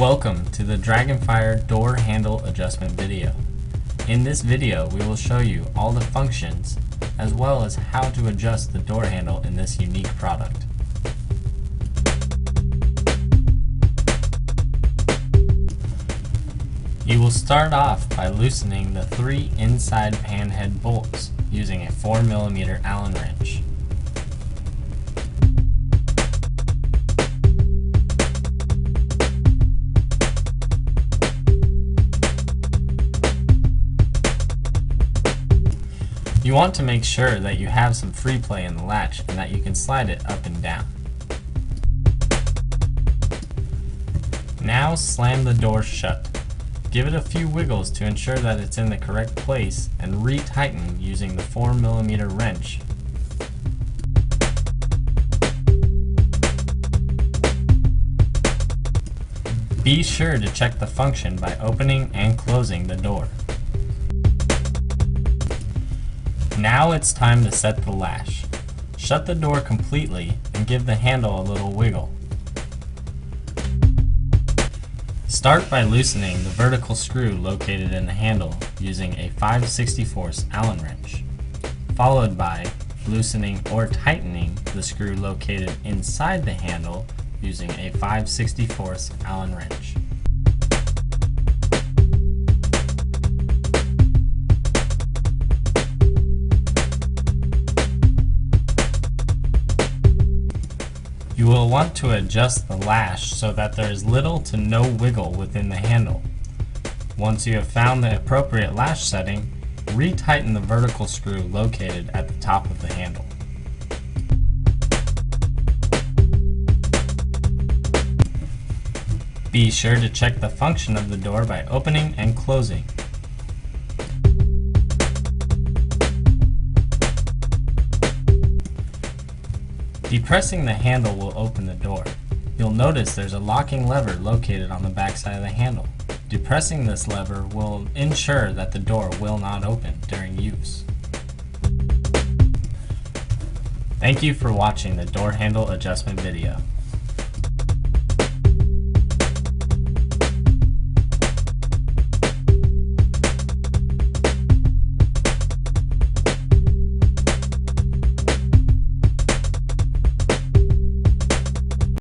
Welcome to the Dragonfire door handle adjustment video. In this video we will show you all the functions as well as how to adjust the door handle in this unique product. You will start off by loosening the 3 inside pan head bolts using a 4mm Allen wrench. You want to make sure that you have some free play in the latch and that you can slide it up and down. Now slam the door shut. Give it a few wiggles to ensure that it's in the correct place and re-tighten using the 4mm wrench. Be sure to check the function by opening and closing the door. Now it's time to set the latch. Shut the door completely and give the handle a little wiggle. Start by loosening the vertical screw located in the handle using a 5/64 Allen wrench, followed by loosening or tightening the screw located inside the handle using a 5/64 Allen wrench. You will want to adjust the lash so that there is little to no wiggle within the handle. Once you have found the appropriate lash setting, re-tighten the vertical screw located at the top of the handle. Be sure to check the function of the door by opening and closing. Depressing the handle will open the door. You'll notice there's a locking lever located on the back side of the handle. Depressing this lever will ensure that the door will not open during use. Thank you for watching the door handle adjustment video.